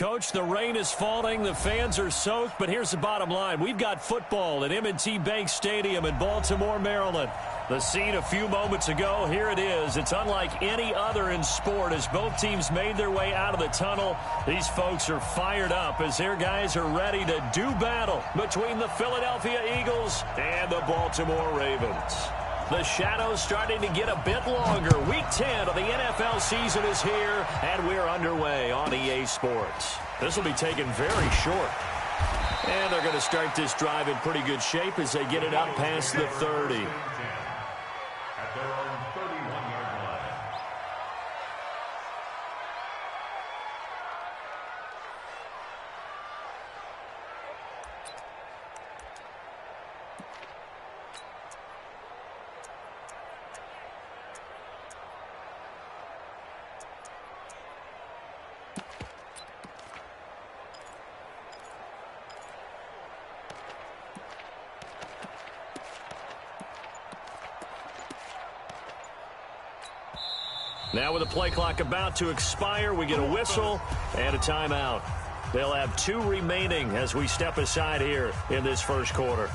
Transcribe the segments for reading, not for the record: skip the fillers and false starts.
Coach. The rain is falling. The fans are soaked. But here's the bottom line. We've got football at M&T Bank Stadium in Baltimore, Maryland. The scene a few moments ago, here it is. It's unlike any other in sport as both teams made their way out of the tunnel. These folks are fired up as their guys are ready to do battle between the Philadelphia Eagles and the Baltimore Ravens. The shadows starting to get a bit longer. Week 10 of the NFL season is here, and we're underway on EA Sports. This will be taken very short. And they're going to start this drive in pretty good shape as they get it up past the 30. Now with the play clock about to expire, we get a whistle and a timeout. They'll have 2 remaining as we step aside here in this first quarter.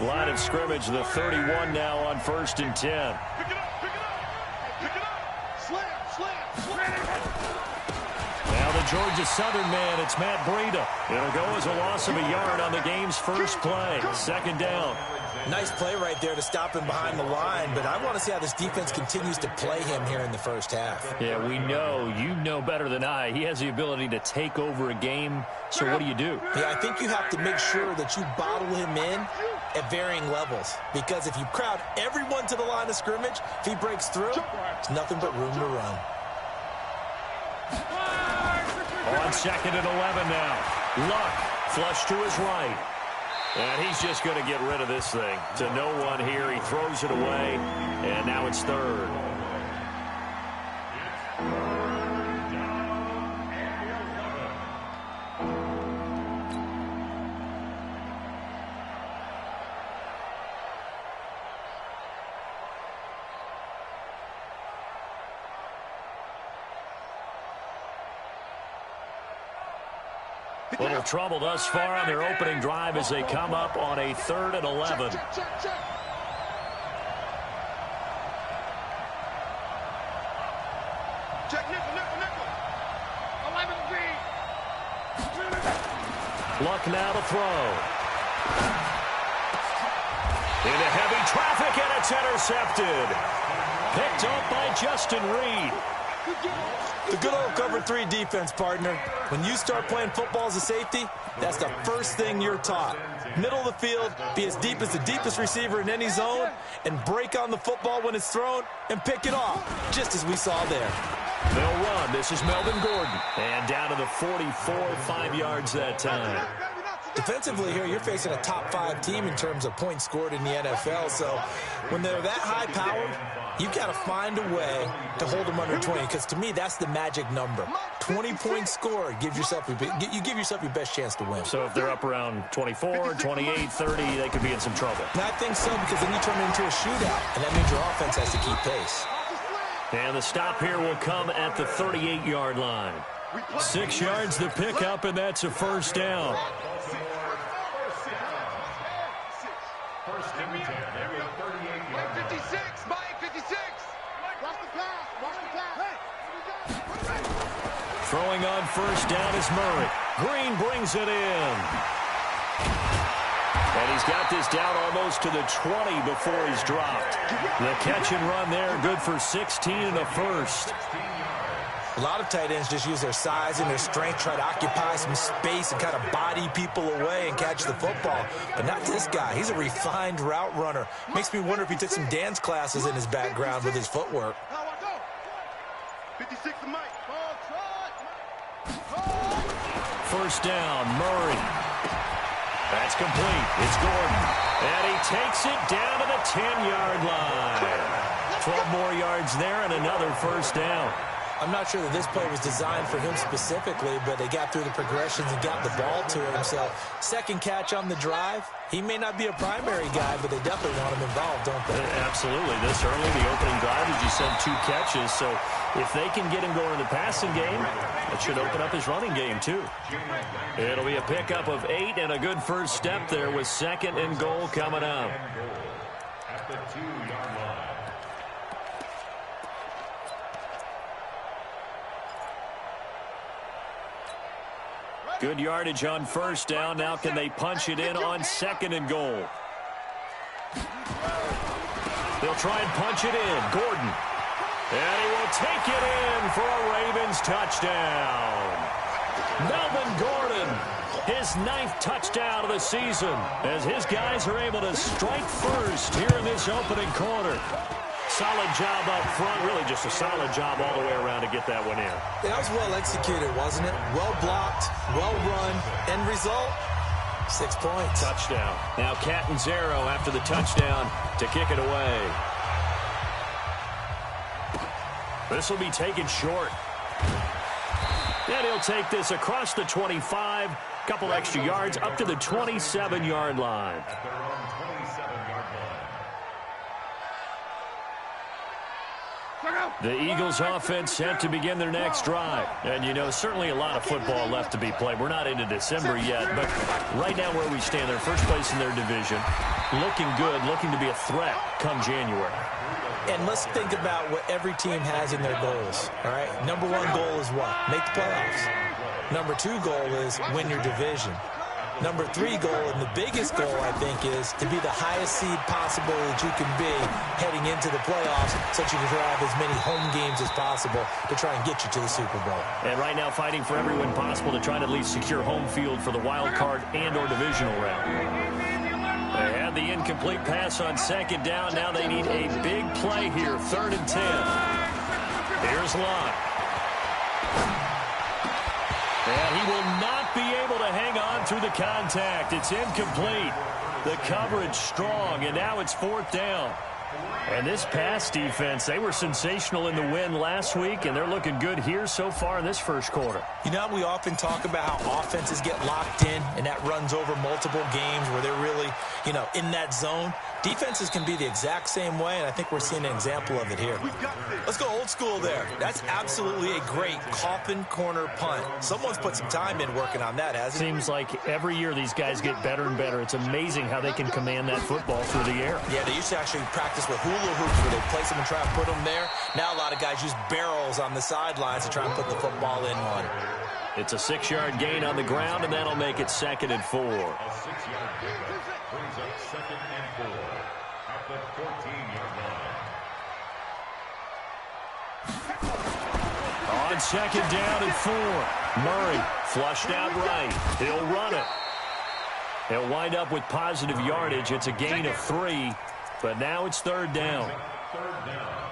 Line of scrimmage, the 31 now on 1st and 10. Now the Georgia Southern man, it's Matt Breida. It'll go as a loss of a yard on the game's first play. 2nd down. Nice play right there to stop him behind the line, but I want to see how this defense continues to play him here in the first half. Yeah, we know. You know better than I. He has the ability to take over a game, so what do? Yeah, I think you have to make sure that you bottle him in at varying levels, because if you crowd everyone to the line of scrimmage, if he breaks through, it's nothing but room to run. On 2nd and 11 now. Luck, flush to his right. And he's just going to get rid of this thing. To no one here, he throws it away, and now it's 3rd. Little trouble thus far on their opening drive as they come up on a 3rd and 11. Luck now to throw. Into heavy traffic, and it's intercepted. Picked up by Justin Reed. The good old cover 3 defense, partner. When you start playing football as a safety, that's the first thing you're taught. Middle of the field, be as deep as the deepest receiver in any zone, and break on the football when it's thrown and pick it off, just as we saw there. They'll run. This is Melvin Gordon. And down to the 44, 5 yards that time. Defensively here, you're facing a top 5 team in terms of points scored in the NFL. So when they're that high-powered, you've got to find a way to hold them under 20, because to me, that's the magic number. 20 points scored, you give yourself your best chance to win. So if they're up around 24, 28, 30, they could be in some trouble. And I think so, because then you turn it into a shootout, and that means your offense has to keep pace. And the stop here will come at the 38-yard line. 6 yards the pickup, and that's a 1st down. Throwing on 1st down is Murray. Green brings it in. And he's got this down almost to the 20 before he's dropped. The catch and run there, good for 16 and a 1st. A lot of tight ends just use their size and their strength, try to occupy some space and kind of body people away and catch the football. But not this guy. He's a refined route runner. Makes me wonder if he took some dance classes in his background with his footwork. 56 to Mike. 1st down, Murray. That's complete. It's Gordon. And he takes it down to the 10-yard line. 12 more yards there and another 1st down. I'm not sure that this play was designed for him specifically, but they got through the progressions and got the ball to him. So second catch on the drive. He may not be a primary guy, but they definitely want him involved, don't they? Absolutely. This early, the opening drive, as you said, 2 catches. So if they can get him going in the passing game, it should open up his running game, too. It'll be a pickup of 8 and a good first step there with 2nd and goal coming up. At the 2-yard line. Good yardage on first down. Now can they punch it in on 2nd and goal? They'll try and punch it in. Gordon. And he will take it in for a Ravens touchdown. Melvin Gordon, his 9th touchdown of the season, as his guys are able to strike first here in this opening quarter. Solid job up front, really just a solid job all the way around to get that one in. Yeah, that was well executed, wasn't it? Well blocked, well run, end result, 6 points. Touchdown. Now Catanzaro after the touchdown to kick it away. This will be taken short. And he'll take this across the 25, couple extra yards up to the 27-yard line. The Eagles offense set to begin their next drive. And, you know, certainly a lot of football left to be played. We're not into December yet, but right now where we stand, they're first place in their division. Looking good, looking to be a threat come January. And let's think about what every team has in their goals, all right? Number 1 goal is what? Make the playoffs. Number 2 goal is win your division. Number 3 goal, and the biggest goal, I think, is to be the highest seed possible that you can be heading into the playoffs so that you can have as many home games as possible to try and get you to the Super Bowl. And right now fighting for every win possible to try to at least secure home field for the wild card and or divisional round. They had the incomplete pass on 2nd down. Now they need a big play here, 3rd and 10. Here's Lott. And he will not be able to hang on through the contact. It's incomplete. The coverage strong, and now it's 4th down. And this pass defense, they were sensational in the win last week, and they're looking good here so far in this first quarter. You know, we often talk about how offenses get locked in, and that runs over multiple games where they're really, you know, in that zone. Defenses can be the exact same way, and I think we're seeing an example of it here. Let's go old school there. That's absolutely a great coffin corner punt. Someone's put some time in working on that, hasn't it? Seems like every year these guys get better and better. It's amazing how they can command that football through the air. Yeah, they used to actually practice with hula hoops where they place them and try and put them there. Now a lot of guys use barrels on the sidelines to try and put the football in one. It's a 6-yard gain on the ground, and that'll make it 2nd and 4. A 6-yard pickup brings up 2nd and 4 at the 14-yard line. On 2nd down and 4. Murray flushed out right. He'll run it. He'll wind up with positive yardage. It's a gain of 3, but now it's 3rd down. 3rd down.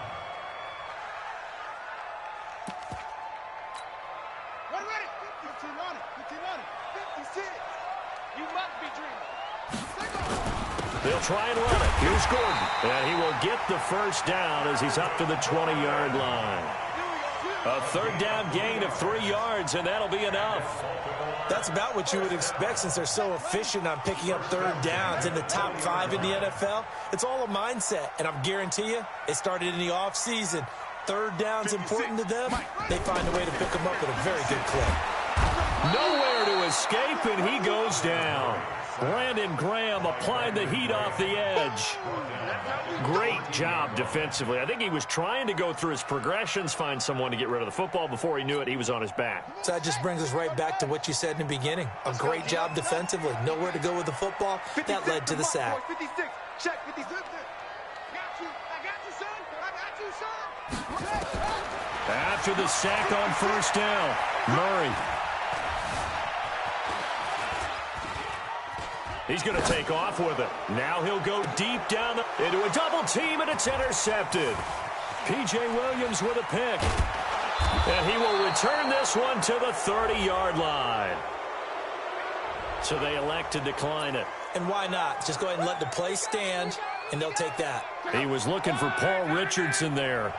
They'll try and run it. Here's Gordon. And he will get the first down as he's up to the 20-yard line. A 3rd down gain of 3 yards, and that'll be enough. That's about what you would expect since they're so efficient on picking up 3rd downs in the top 5 in the NFL. It's all a mindset, and I guarantee you it started in the offseason. 3rd down's important to them. They find a way to pick them up at a very good clip. Nowhere to escape, and he goes down. Brandon Graham applied the heat off the edge. Great job defensively. I think he was trying to go through his progressions, find someone to get rid of the football. Before he knew it, he was on his back. So that just brings us right back to what you said in the beginning. A great job defensively. Nowhere to go with the football. That led to the sack. 56. Check 56. I got you, son. I got you, son. After the sack on 1st down, Murray. He's going to take off with it. Now he'll go deep down into a double team, and it's intercepted. P.J. Williams with a pick. And he will return this one to the 30-yard line. So they elect to decline it. And why not? Just go ahead and let the play stand, and they'll take that. He was looking for Paul Richardson there.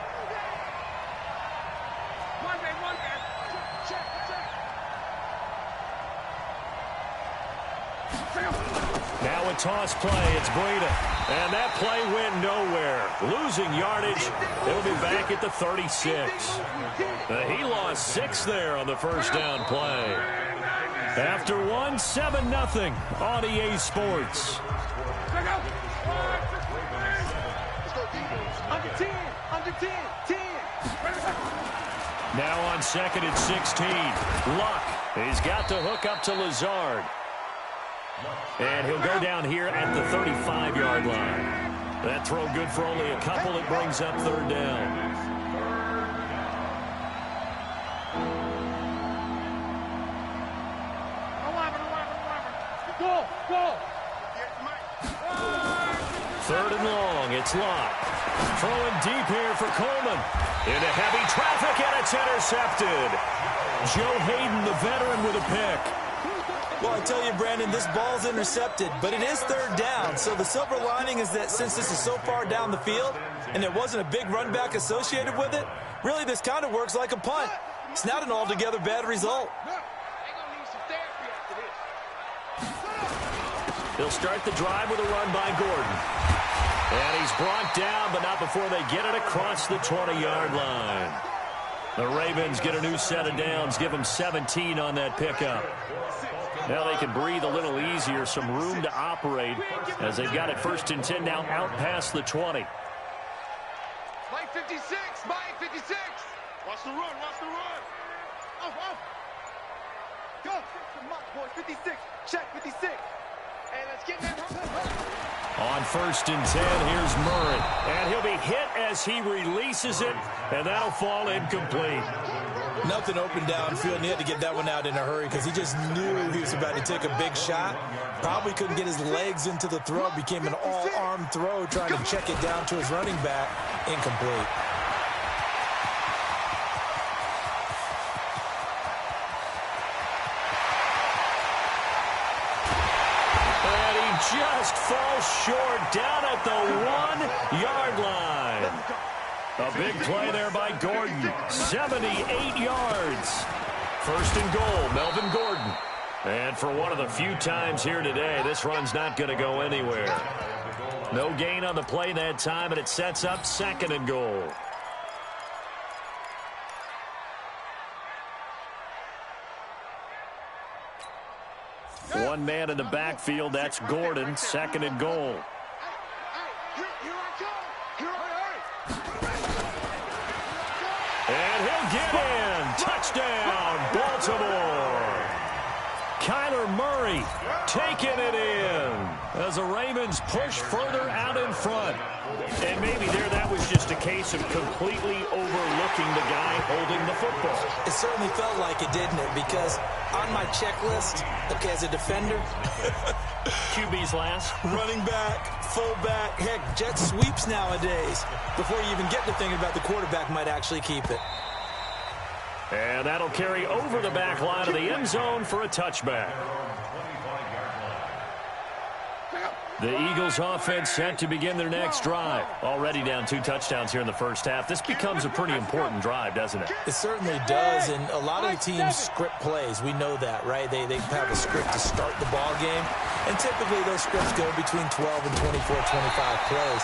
toss play. It's Breida. And that play went nowhere. Losing yardage. He'll be back at the 36. He lost 6 there on the first down play. After 7-0 on EA Sports. Under 10, under 10, 10. Now on 2nd and 16. Luck. He's got the hook up to Lazard. And he'll go down here at the 35-yard line. That throw good for only a couple. It brings up 3rd down. Go, go. 3rd and long. It's Locke. Throwing deep here for Coleman. Into heavy traffic, and it's intercepted. Joe Hayden, the veteran, with a pick. Well, I tell you, Brandon, this ball's intercepted, but it is 3rd down. So the silver lining is that since this is so far down the field and there wasn't a big run back associated with it, really this kind of works like a punt. It's not an altogether bad result. They'll start the drive with a run by Gordon. And he's brought down, but not before they get it across the 20-yard line. The Ravens get a new set of downs, give them 17 on that pickup. Now they can breathe a little easier, some room to operate as they've got it 1st and 10 now out past the 20. Mike 56, Mike 56. Watch the run, watch the run. Off. Go, boy, 56, check 56. Hey, let's get that. On 1st and 10, here's Murray. And he'll be hit as he releases it, and that'll fall incomplete. Nothing open downfield, and he had to get that one out in a hurry because he just knew he was about to take a big shot. Probably couldn't get his legs into the throw. Became an all-arm throw, trying to check it down to his running back. Incomplete. Just falls short down at the 1-yard line. A big play there by Gordon. 78 yards. 1st and goal, Melvin Gordon. And for one of the few times here today, this run's not going to go anywhere. No gain on the play that time, and it sets up 2nd and goal. One man in the backfield, that's Gordon, 2nd and goal. And he'll get in. Touchdown, Baltimore. Kyler Murray taking it in as the Ravens push further out in front. And maybe that was just a case of completely overlooking the guy holding the football. It certainly felt like it, didn't it? Because on my checklist, okay, as a defender, QB's last. running back, fullback, heck, jet sweeps nowadays. Before you even get to thinking about the quarterback might actually keep it. And that'll carry over the back line of the end zone for a touchback. The Eagles offense set to begin their next drive. Already down 2 touchdowns here in the first half. This becomes a pretty important drive, doesn't it? It certainly does, and a lot of the teams script plays. We know that, right? They have a script to start the ball game, and typically those scripts go between 12 and 24, 25 plays.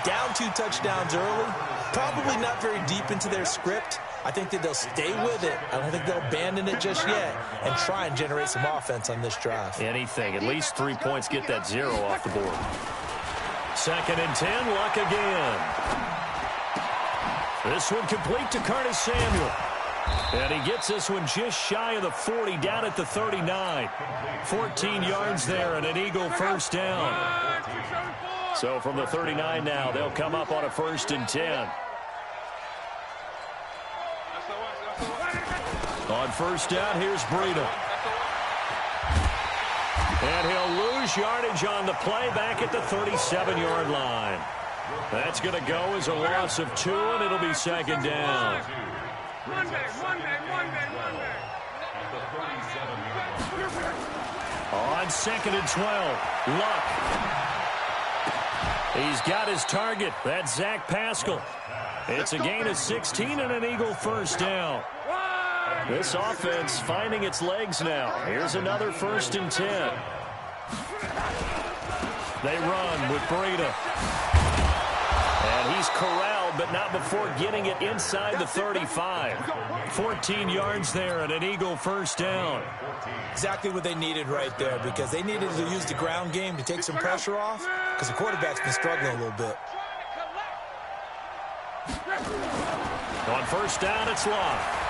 Down 2 touchdowns early, probably not very deep into their script. I think that they'll stay with it. I don't think they'll abandon it just yet and try and generate some offense on this drive. Anything. At least 3 points. Get that 0 off the board. 2nd and 10. Luck again. This one complete to Curtis Samuel. And he gets this one just shy of the 40, down at the 39. 14 yards there and an Eagle first down. So from the 39 now, they'll come up on a 1st and 10. On 1st down, here's Breida. And he'll lose yardage on the play back at the 37-yard line. That's going to go as a loss of 2, and it'll be 2nd down. On 2nd and 12, Luck. He's got his target. That's Zach Pascal. It's a gain of 16 and an Eagle first down. This offense finding its legs now. Here's another 1st and 10. They run with Breida. And he's corralled, but not before getting it inside the 35. 14 yards there and an Eagle first down. Exactly what they needed right there, because they needed to use the ground game to take some pressure off, because the quarterback's been struggling a little bit. On first down, it's Locke.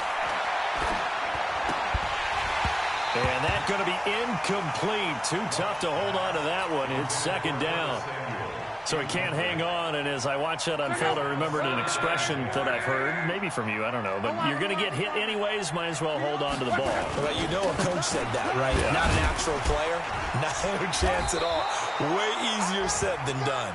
And that's going to be incomplete. Too tough to hold on to that one. It's second down. So he can't hang on, and as I watch that unfold, I remembered an expression that I've heard, maybe from you, I don't know, but you're going to get hit anyways, might as well hold on to the ball. Well, you know a coach said that, right? Yeah. Not an actual player. No chance at all. Way easier said than done.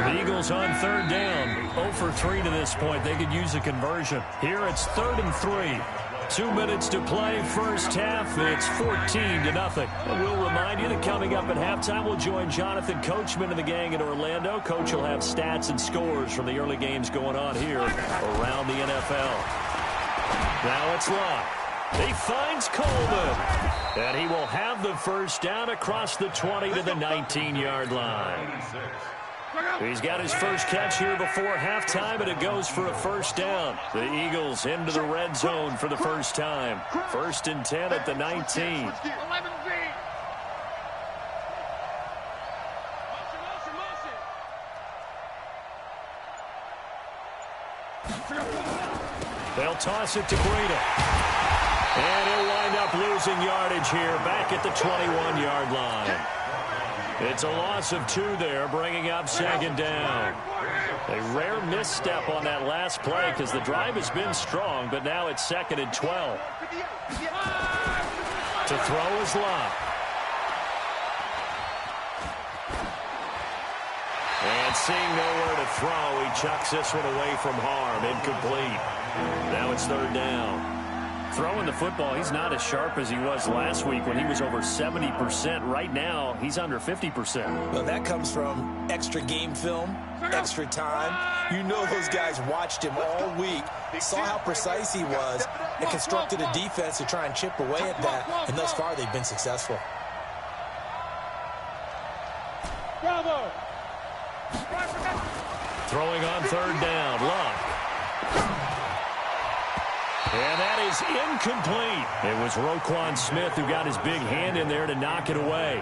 The Eagles on third down. 0 for 3 to this point. They could use a conversion. Here it's 3rd and 3. 2 minutes to play, first half. It's 14-0. And we'll remind you that coming up at halftime, we'll join Jonathan Coachman and the gang in Orlando. Coach will have stats and scores from the early games going on here around the NFL. Now it's Locke. He finds Coleman. And he will have the first down across the 20 to the 19-yard line. He's got his first catch here before halftime, and it goes for a first down. The Eagles into the red zone for the first time. 1st and 10 at the 19. They'll toss it to Breida. And he'll wind up losing yardage here back at the 21-yard line. It's a loss of 2 there, bringing up second down. A rare misstep on that last play because the drive has been strong, but now it's 2nd and 12. To throw is Locke. And seeing nowhere to throw, he chucks this one away from harm. Incomplete. Now it's 3rd down. Throwing the football, he's not as sharp as he was last week when he was over 70%. Right now, he's under 50%. Well, that comes from extra game film, extra time. You know those guys watched him all week, saw how precise he was, and constructed a defense to try and chip away at that. And thus far, they've been successful. Bravo! Throwing on 3rd down, Locke. And that is incomplete. It was Roquan Smith who got his big hand in there to knock it away.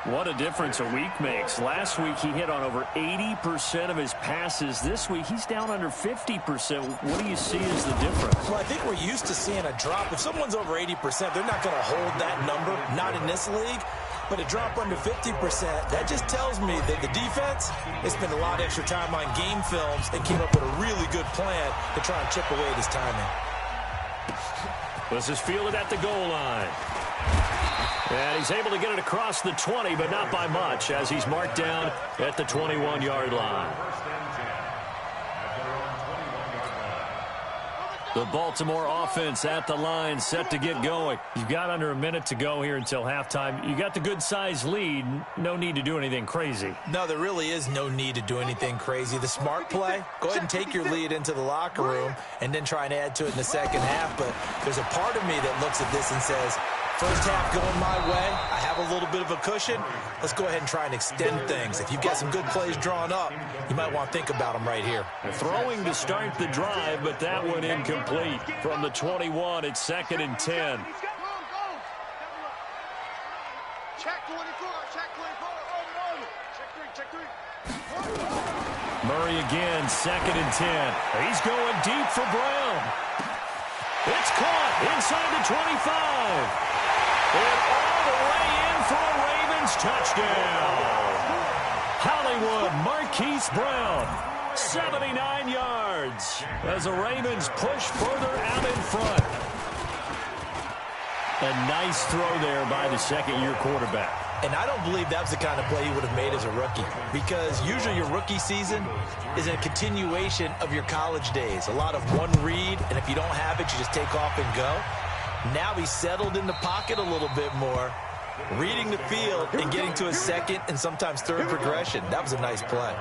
What a difference a week makes. Last week he hit on over 80% of his passes. This week he's down under 50%. What do you see as the difference? Well, I think we're used to seeing a drop. If someone's over 80%, they're not going to hold that number, not in this league. But a drop under 50%, that just tells me that the defense has spent a lot of extra time on game films and came up with a really good plan to try and chip away at his timing. This is fielded at the goal line. And he's able to get it across the 20, but not by much, as he's marked down at the 21-yard line. The Baltimore offense at the line, set to get going. You've got under a minute to go here until halftime. You got the good-sized lead. No need to do anything crazy. No, there really is no need to do anything crazy. The smart play, go ahead and take your lead into the locker room and then try and add to it in the second half. But there's a part of me that looks at this and says, first half going my way, I have a little bit of a cushion. Let's go ahead and try and extend things. If you've got some good plays drawn up, you might want to think about them right here. Throwing to start the drive, but that one incomplete. From the 21, it's 2nd and 10. Check 24, check 24, over. Check 3. Murray again, 2nd and 10. He's going deep for Brown. It's caught inside the 25. And all the way in for a Ravens touchdown. Hollywood Marquise Brown, 79 yards as the Ravens push further out in front. A nice throw there by the second-year quarterback. And I don't believe that was the kind of play he would have made as a rookie, because usually your rookie season is a continuation of your college days. A lot of one read, and if you don't have it, you just take off and go. Now he's settled in the pocket a little bit more, reading the field and getting to a second and sometimes third progression. That was a nice play.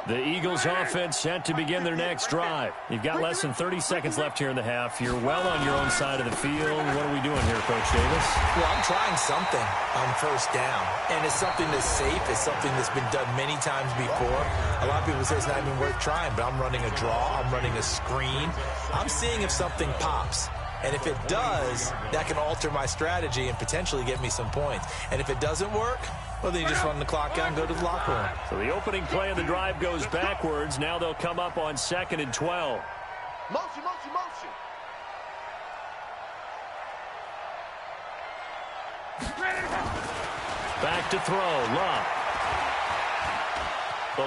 The Eagles offense set to begin their next drive. You've got less than 30 seconds left here in the half. You're well on your own side of the field. What are we doing here, Coach Davis? Well, I'm trying something on first down, and it's something that's safe. It's something that's been done many times before. A lot of people say it's not even worth trying, but I'm running a draw. I'm running a screen. I'm seeing if something pops. And if it does, that can alter my strategy and potentially get me some points. And if it doesn't work, well, then you just run the clock out and go to the locker room. So the opening play of the drive goes backwards. Now they'll come up on 2nd and 12. Motion, motion, motion. Back to throw. Love.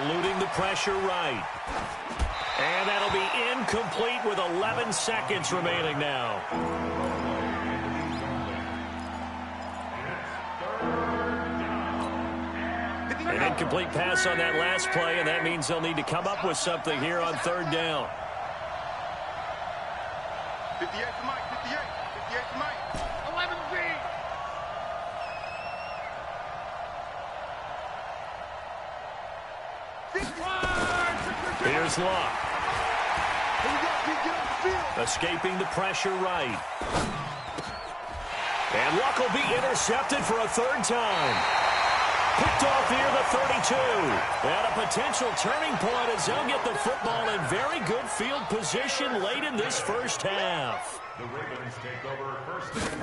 Eluding the pressure right. And that'll be incomplete with 11 seconds remaining now. An incomplete pass on that last play, and that means they'll need to come up with something here on 3rd down. 58 to Mike, 58. 58 to Mike. 11B. Here's Locke. Here we go, get on the field. Escaping the pressure right. And Luck will be intercepted for a 3rd time. Picked off here, the 32. And a potential turning point as they'll get the football in very good field position late in this first half. The Ravens take over 1st and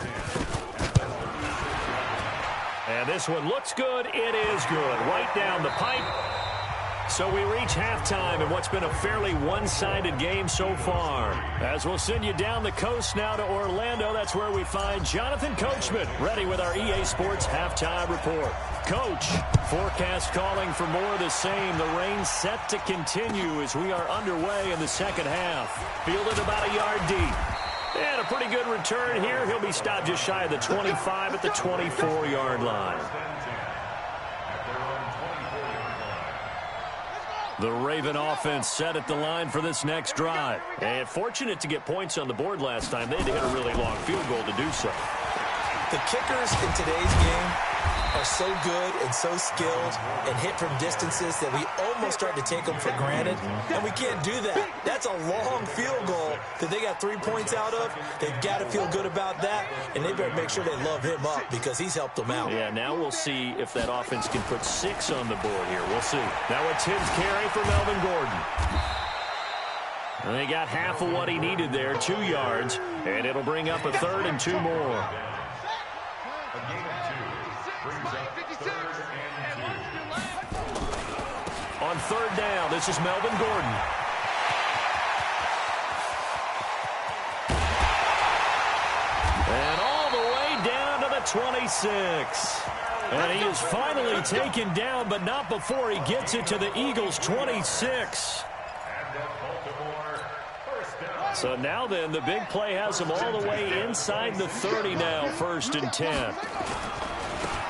10. And this one looks good. It is good. Right down the pipe. So we reach halftime in what's been a fairly one-sided game so far. As we'll send you down the coast now to Orlando, that's where we find Jonathan Coachman, ready with our EA Sports halftime report. Coach, forecast calling for more of the same. The rain set to continue as we are underway in the second half. Fielded about a yard deep. And a pretty good return here. He'll be stopped just shy of the 25 at the 24-yard line. The Raven offense set at the line for this next drive. And fortunate to get points on the board last time. They had to hit a really long field goal to do so. The kickers in today's game are so good and so skilled and hit from distances that we almost start to take them for granted, and we can't do that. That's a long field goal that they got 3 points out of. They've got to feel good about that, and they better make sure they love him up because he's helped them out. Yeah, now we'll see if that offense can put 6 on the board here. We'll see. Now a Tim's carry for Melvin Gordon. And they got half of what he needed there, 2 yards, and it'll bring up a 3rd and 2 more. On 3rd down, this is Melvin Gordon. And all the way down to the 26. And he is finally taken down, but not before he gets it to the Eagles' 26. So now then, the big play has him all the way inside the 30 now, 1st and 10.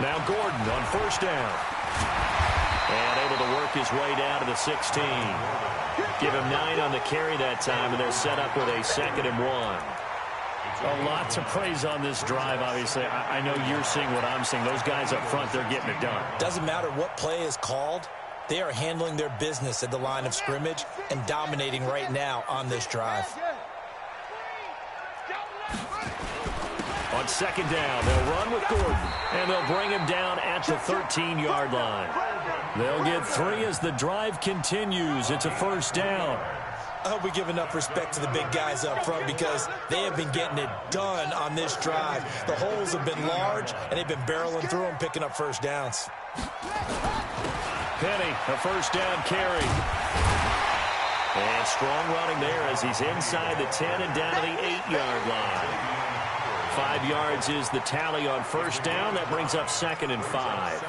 Now Gordon on 1st down. And able to work his way down to the 16. Give him 9 on the carry that time, and they're set up with a 2nd and 1. A lot to praise on this drive, obviously. I know you're seeing what I'm seeing. Those guys up front, they're getting it done. Doesn't matter what play is called. They are handling their business at the line of scrimmage and dominating right now on this drive. On 2nd down, they'll run with Gordon, and they'll bring him down at the 13-yard line. They'll get 3 as the drive continues. It's a 1st down. I hope we give enough respect to the big guys up front because they have been getting it done on this drive. The holes have been large, and they've been barreling through them, picking up 1st downs. Penny, a 1st down carry. And strong running there as he's inside the 10 and down to the 8-yard line. 5 yards is the tally on 1st down. That brings up 2nd and 5.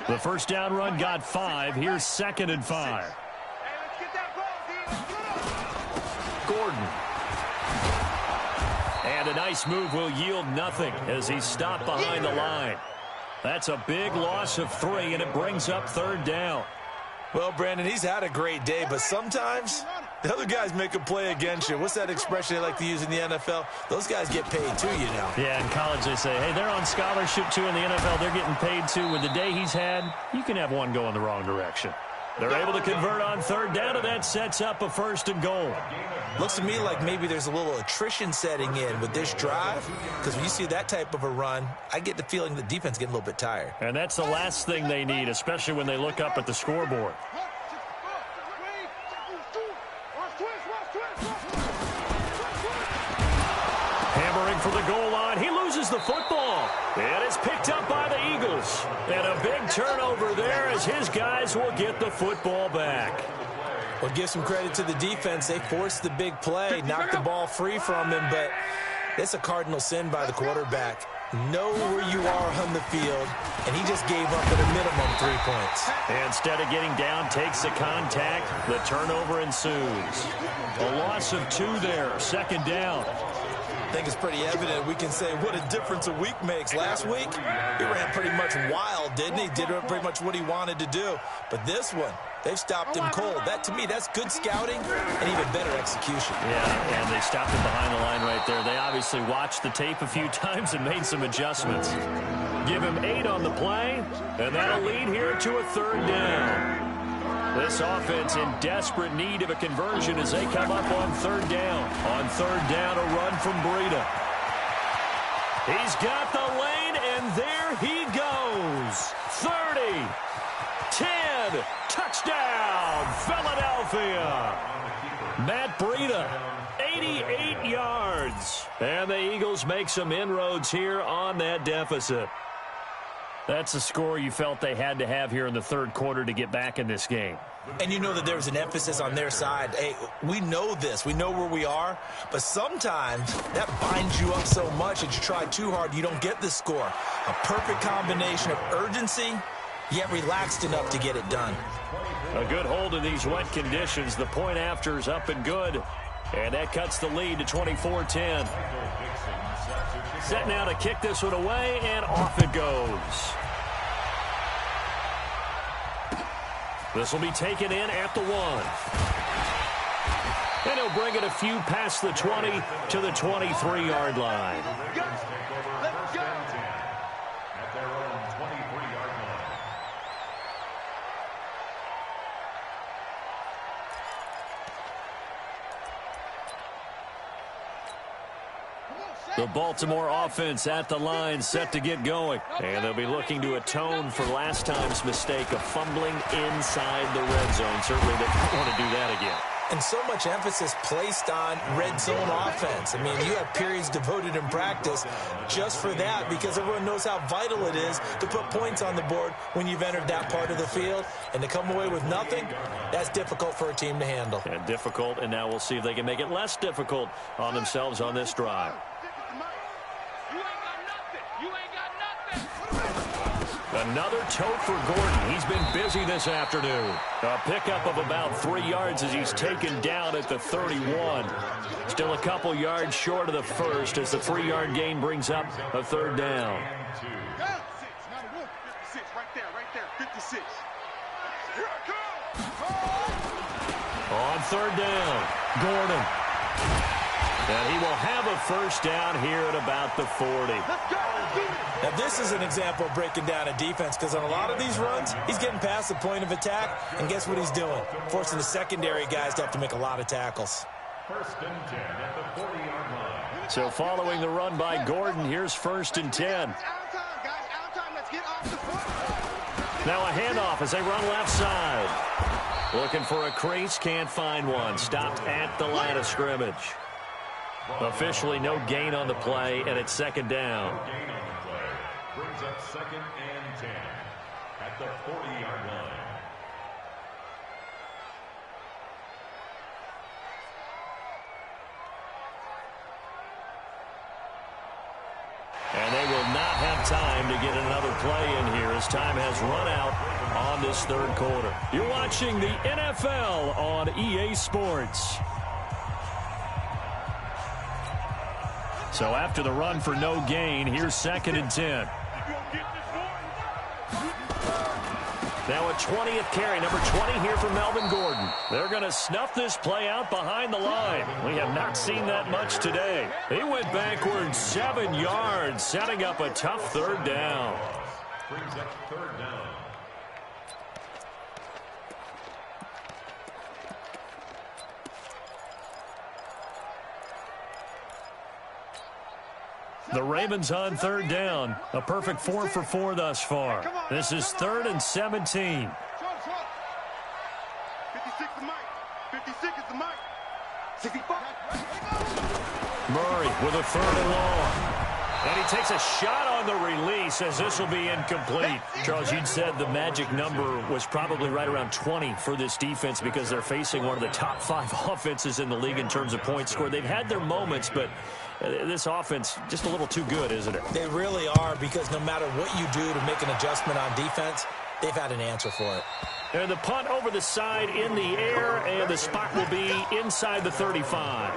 The 1st down run got 5. Here's 2nd and 5. Gordon. And a nice move will yield nothing as he's stopped behind the line. That's a big loss of 3, and it brings up 3rd down. Well, Brandon, he's had a great day, but sometimes The other guys make a play against you. What's that expression they like to use in the NFL? Those guys get paid too, you know. Yeah, in college they say, hey, they're on scholarship too. In the NFL, they're getting paid too. With the day he's had, you can have one go in the wrong direction. They're able to convert on third down, and that sets up a 1st and goal. Looks to me like maybe there's a little attrition setting in with this drive, because when you see that type of a run, I get the feeling the defense getting a little bit tired. And that's the last thing they need, especially when they look up at the scoreboard. Hammering for the goal line. He loses the football. And it's picked up by the Eagles. And a big turnover there as his guys will get the football back. Well, give some credit to the defense. They forced the big play, knocked the ball free from him, but it's a cardinal sin by the quarterback. Know where you are on the field, and he just gave up at a minimum 3 points. And instead of getting down, takes the contact. The turnover ensues. A loss of 2 there, 2nd down. I think it's pretty evident. We can say what a difference a week makes. Last week, he ran pretty much wild, didn't he? Did pretty much what he wanted to do. But this one, they've stopped him cold. That, to me, that's good scouting and even better execution. Yeah, and they stopped him behind the line right there. They obviously watched the tape a few times and made some adjustments. Give him 8 on the play, and that'll lead here to a 3rd down. This offense in desperate need of a conversion as they come up on 3rd down. On 3rd down, a run from Breida. He's got the lane, and there he goes. 30, 10, touchdown, Philadelphia. Matt Breida, 88 yards. And the Eagles make some inroads here on that deficit. That's a score you felt they had to have here in the 3rd quarter to get back in this game. And you know that there's an emphasis on their side. Hey, we know this. We know where we are. But sometimes that binds you up so much that you try too hard, you don't get the score. A perfect combination of urgency, yet relaxed enough to get it done. A good hold in these wet conditions. The point after is up and good. And that cuts the lead to 24-10. Set now to kick this one away, and off it goes. This will be taken in at the 1. And he'll bring it a few past the 20 to the 23-yard line. Let's go. At their own 23-yard line. The Baltimore offense at the line, set to get going. And they'll be looking to atone for last time's mistake of fumbling inside the red zone. Certainly they don't want to do that again. And so much emphasis placed on red zone offense. I mean, you have periods devoted in practice just for that because everyone knows how vital it is to put points on the board when you've entered that part of the field. And to come away with nothing, that's difficult for a team to handle. And difficult, and now we'll see if they can make it less difficult on themselves on this drive. Another tote for Gordon. He's been busy this afternoon. A pickup of about 3 yards as he's taken down at the 31. Still a couple yards short of the first as the 3-yard gain brings up a 3rd down. 56, right there, 56. On 3rd down, Gordon. And he will have a 1st down here at about the 40. Now, this is an example of breaking down a defense because on a lot of these runs, he's getting past the point of attack, and guess what he's doing? Forcing the secondary guys to have to make a lot of tackles. 1st and 10 at the 40-yard line. So following the run by Gordon, here's 1st and 10. Now a handoff as they run left side. Looking for a crease, can't find one. Stopped at the line of scrimmage. Officially no gain on the play, and it's 2nd down. Gain on the play brings up 2nd and 10 at the 40-yard line. And they will not have time to get another play in here as time has run out on this 3rd quarter. You're watching the NFL on EA Sports. So after the run for no gain, here's 2nd and 10. Now a 20th carry, number 20 here for Melvin Gordon. They're going to snuff this play out behind the line. We have not seen that much today. He went backwards 7 yards, setting up a tough third down. Brings up third down. The Ravens on third down. A perfect 4 for 4 thus far. This is 3rd and 17. 56 the mic. 56 is the mic. 65. Murray with a 3rd and long. And he takes a shot on the release as this will be incomplete. Charles, you'd said the magic number was probably right around 20 for this defense because they're facing one of the top 5 offenses in the league in terms of points scored. They've had their moments, but this offense just a little too good, isn't it? They really are, because no matter what you do to make an adjustment on defense, they've had an answer for it. And the punt over the side in the air, and the spot will be inside the 35.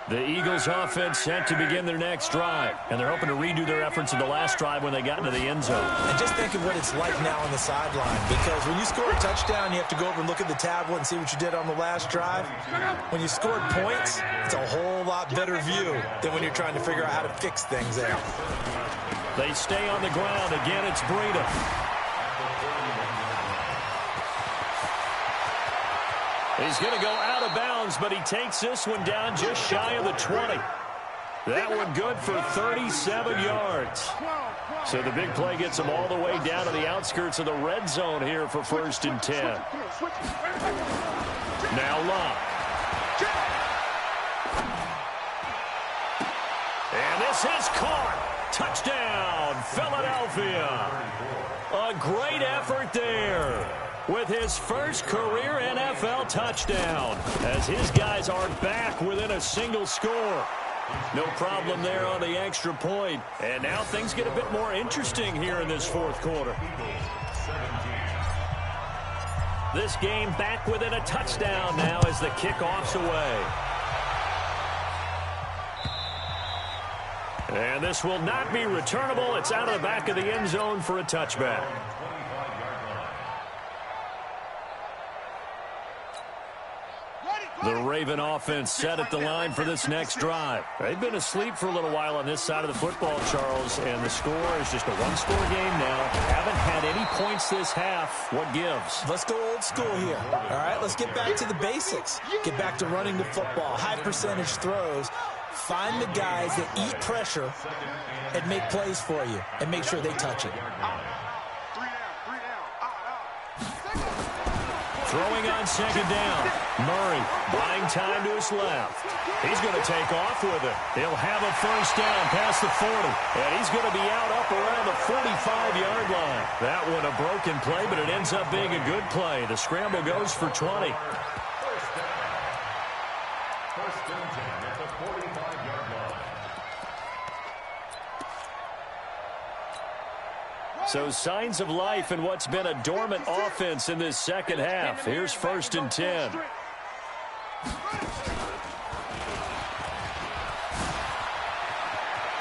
The Eagles offense set to begin their next drive, and they're hoping to redo their efforts in the last drive when they got into the end zone. And just think of what it's like now on the sideline, because when you score a touchdown, you have to go over and look at the tablet and see what you did on the last drive. When you scored points, it's a whole lot better view than when you're trying to figure out how to fix things there. They stay on the ground. Again, it's Breida. He's going to go out of bounds, but he takes this one down just shy of the 20. That one good for 37 yards. So the big play gets him all the way down to the outskirts of the red zone here for 1st and 10. Now Locke. And this is caught. Touchdown, Philadelphia. A great effort there with his first career NFL touchdown, as his guys are back within a single score. No problem there on the extra point. And now things get a bit more interesting here in this 4th quarter. This game back within a touchdown now as the kickoff's away. And this will not be returnable. It's out of the back of the end zone for a touchback. The Raven offense set at the line for this next drive. They've been asleep for a little while on this side of the football, Charles, and the score is just a one-score game now. Haven't had any points this half. What gives? Let's go old school here. All right, let's get back to the basics. Get back to running the football, high percentage throws. Find the guys that eat pressure and make plays for you, and make sure they touch it. Throwing on 2nd down. Murray buying time to his left. He's going to take off with it. He'll have a 1st down past the 40. And he's going to be out up around the 45-yard line. That one a broken play, but it ends up being a good play. The scramble goes for 20. First and 10 at the 45-yard line. So signs of life in what's been a dormant offense in this second half. Here's 1st and 10.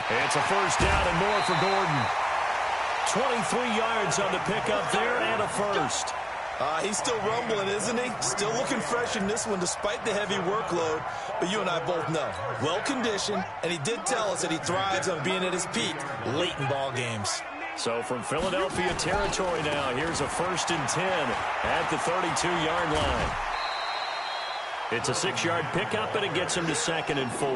It's a 1st down and more for Gordon. 23 yards on the pickup there and a 1st. He's still rumbling, isn't he? Still looking fresh in this one despite the heavy workload. But you and I both know, well-conditioned, and he did tell us that he thrives on being at his peak late in ball games. So from Philadelphia territory now, here's a 1st and 10 at the 32-yard line. It's a 6-yard pickup, and it gets him to 2nd and 4.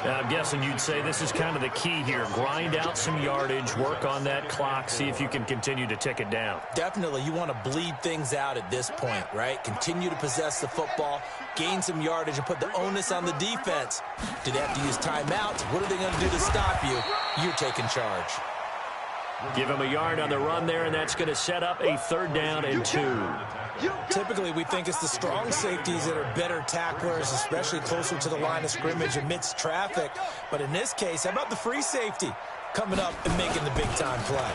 Now, I'm guessing you'd say this is kind of the key here. Grind out some yardage, work on that clock, see if you can continue to tick it down. Definitely. You want to bleed things out at this point, right? Continue to possess the football, gain some yardage, and put the onus on the defense. Do they have to use timeouts? What are they going to do to stop you? You're taking charge. Give him a yard on the run there, and that's going to set up a 3rd down and 2. Typically, we think it's the strong safeties that are better tacklers, especially closer to the line of scrimmage amidst traffic. But in this case, how about the free safety coming up and making the big-time play?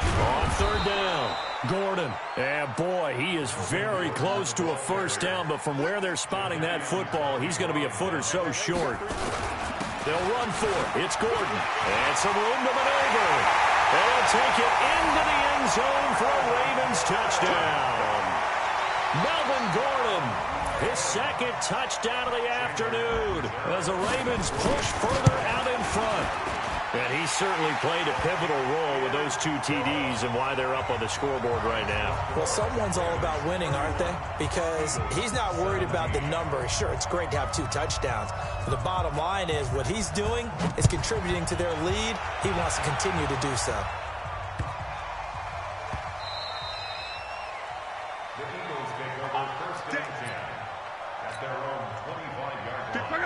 On 3rd down, Gordon. And, boy, he is very close to a 1st down, but from where they're spotting that football, he's going to be a foot or so short. They'll run for it. It's Gordon. And some room to maneuver. And he'll take it into the end zone for a Ravens touchdown. Melvin Gordon, his second touchdown of the afternoon as the Ravens push further out in front. And he certainly played a pivotal role with those 2 TDs and why they're up on the scoreboard right now. Well, someone's all about winning, aren't they? Because he's not worried about the number. Sure, it's great to have 2 touchdowns. But the bottom line is what he's doing is contributing to their lead. He wants to continue to do so.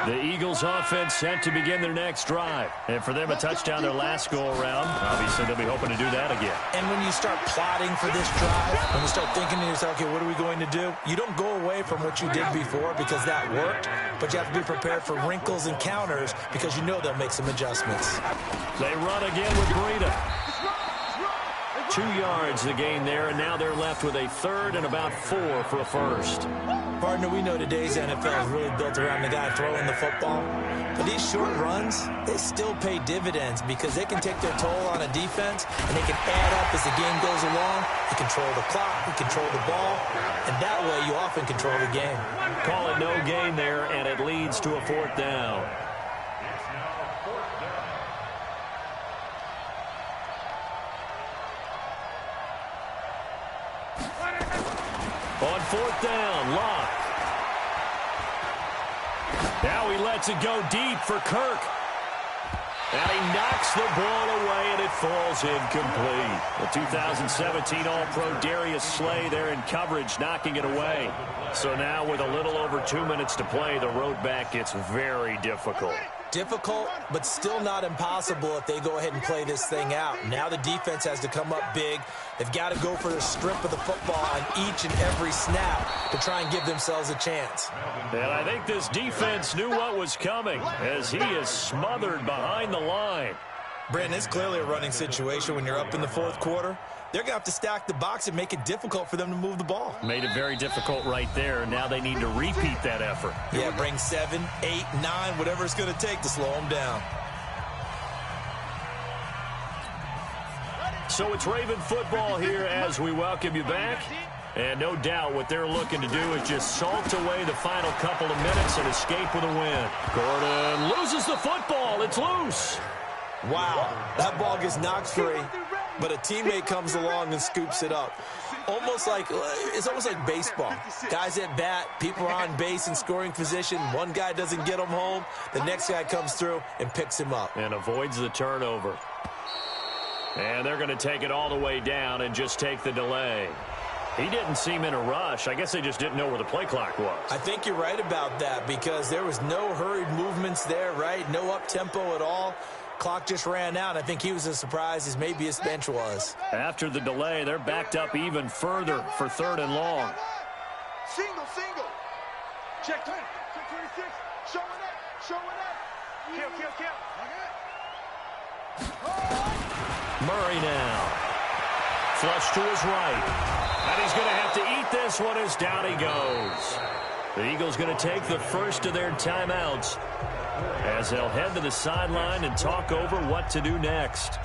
The Eagles offense set to begin their next drive. And for them, a touchdown their last go-around. Obviously, they'll be hoping to do that again. And when you start plotting for this drive, when you start thinking to yourself, okay, what are we going to do? You don't go away from what you did before because that worked, but you have to be prepared for wrinkles and counters because you know they'll make some adjustments. They run again with Breida. 2 yards the gain there, and now they're left with a 3rd and about 4 for a first. Partner, we know today's NFL is really built around the guy throwing the football. But these short runs, they still pay dividends because they can take their toll on a defense, and they can add up as the game goes along. You control the clock, you control the ball, and that way you often control the game. Call it no gain there, and it leads to a 4th down. On 4th down, Locke. Now he lets it go deep for Kirk. And he knocks the ball away, and it falls incomplete. The 2017 All-Pro Darius Slay there in coverage, knocking it away. So now with a little over 2 minutes to play, the road back gets very difficult. Difficult, but still not impossible if they go ahead and play this thing out. Now the defense has to come up big. They've got to go for the strip of the football on each and every snap to try and give themselves a chance. And I think this defense knew what was coming as he is smothered behind the line. Brandon, it's clearly a running situation when you're up in the 4th quarter. They're going to have to stack the box and make it difficult for them to move the ball. Made it very difficult right there. Now they need to repeat that effort. Yeah, bring 7, 8, 9, whatever it's going to take to slow them down. So it's Raven football here as we welcome you back. And no doubt what they're looking to do is just salt away the final couple of minutes and escape with a win. Gordon loses the football. It's loose. Wow, that ball gets knocked free, but a teammate comes along and scoops it up. It's almost like baseball. Guys at bat, people are on base in scoring position. One guy doesn't get him home. The next guy comes through and picks him up. And avoids the turnover. And they're going to take it all the way down and just take the delay. He didn't seem in a rush. I guess they just didn't know where the play clock was. I think you're right about that because there was no hurried movements there, right? No up-tempo at all. Clock just ran out. I think he was as surprised as maybe his bench was. After the delay, they're backed up even further for 3rd and long. Single. Check 20. Check 26. Showing up. Kill. Murray now. Flush to his right. And he's going to have to eat this one as down he goes. The Eagles going to take the first of their timeouts as they'll head to the sideline and talk over what to do next.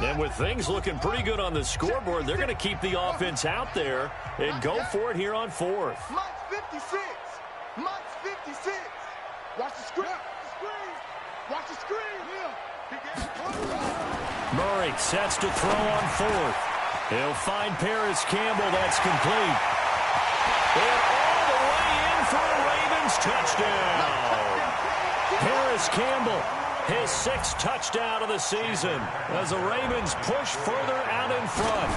And with things looking pretty good on the scoreboard, they're going to keep the offense out there and go for it here on 4th. Mike's 56. Watch the screen. Watch the screen. Murray sets to throw on 4th. He'll find Paris Campbell. That's complete. And all the way in for a Ravens touchdown. Paris Campbell, his 6th touchdown of the season as the Ravens push further out in front.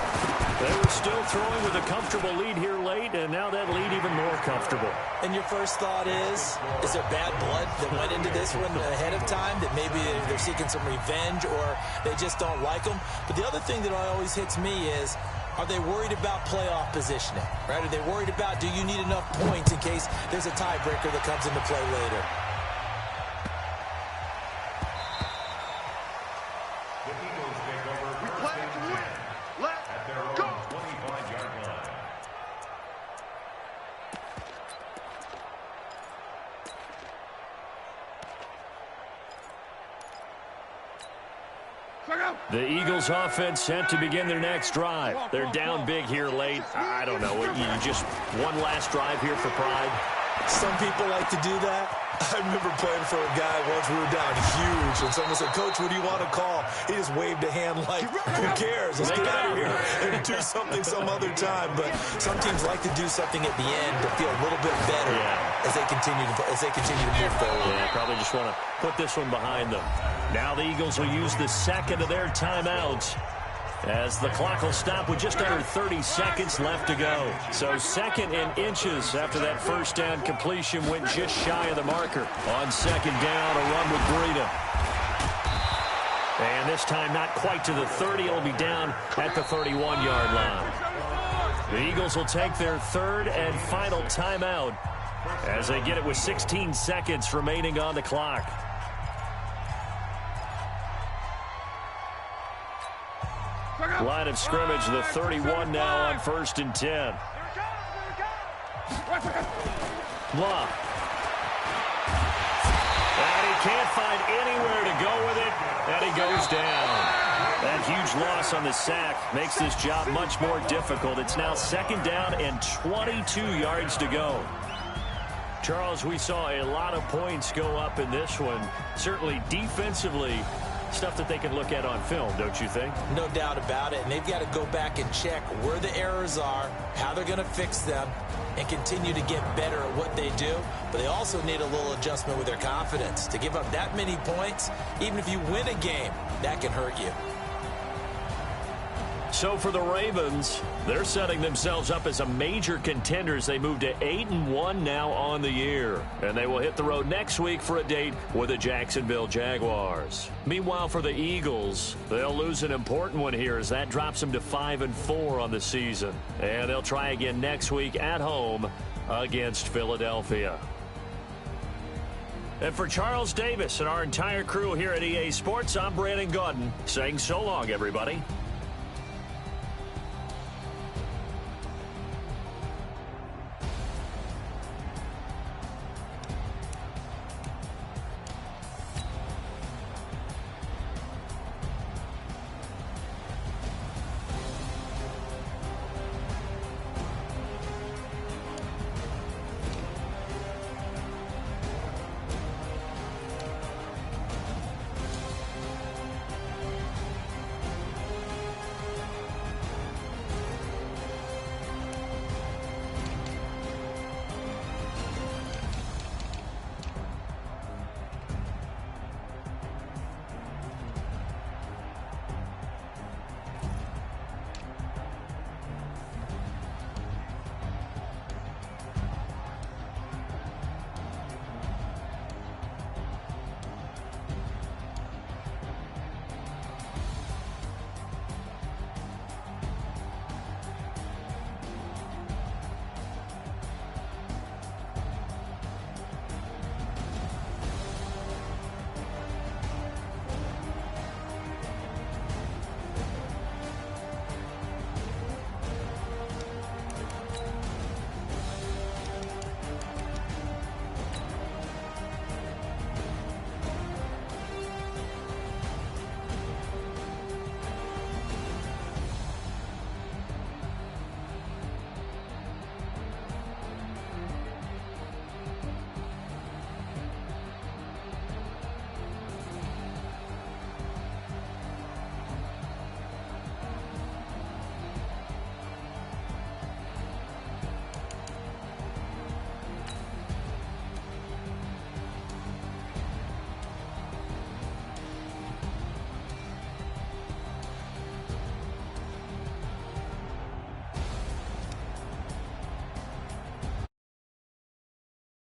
They were still throwing with a comfortable lead here late, and now that lead even more comfortable. And your first thought is there bad blood that went into this one ahead of time, that maybe they're seeking some revenge or they just don't like them? But the other thing that always hits me is, are they worried about playoff positioning? Right? Are they worried about, do you need enough points in case there's a tiebreaker that comes into play later? The Eagles offense set to begin their next drive. They're down big here late. I don't know. You just one last drive here for pride. Some people like to do that. I remember playing for a guy once. We were down huge, and someone said, "Coach, what do you want to call?" He just waved a hand like, "Who cares? Let's get out of here and do something some other time." But some teams like to do something at the end to feel a little bit better as they continue to move forward. Yeah, probably just want to put this one behind them. Now the Eagles will use the second of their timeouts, as the clock will stop with just under 30 seconds left to go. So second and inches after that first down completion went just shy of the marker. On second down, a run with Breida. And this time not quite to the 30. It'll be down at the 31-yard line. The Eagles will take their third and final timeout as they get it with 16 seconds remaining on the clock. Line of scrimmage, the 31 now on 1st and 10. Blah. And he can't find anywhere to go with it, and he goes down. That huge loss on the sack makes this job much more difficult. It's now second down and 22 yards to go. Charles, we saw a lot of points go up in this one. Certainly defensively, stuff that they can look at on film, don't you think? No doubt about it. And they've got to go back and check where the errors are, how they're going to fix them, and continue to get better at what they do. But they also need a little adjustment with their confidence. To give up that many points, even if you win a game, that can hurt you. So for the Ravens, they're setting themselves up as a major contender as they move to 8-1 now on the year. And they will hit the road next week for a date with the Jacksonville Jaguars. Meanwhile, for the Eagles, they'll lose an important one here as that drops them to 5-4 on the season. And they'll try again next week at home against Philadelphia. And for Charles Davis and our entire crew here at EA Sports, I'm Brandon Gaudin saying so long, everybody.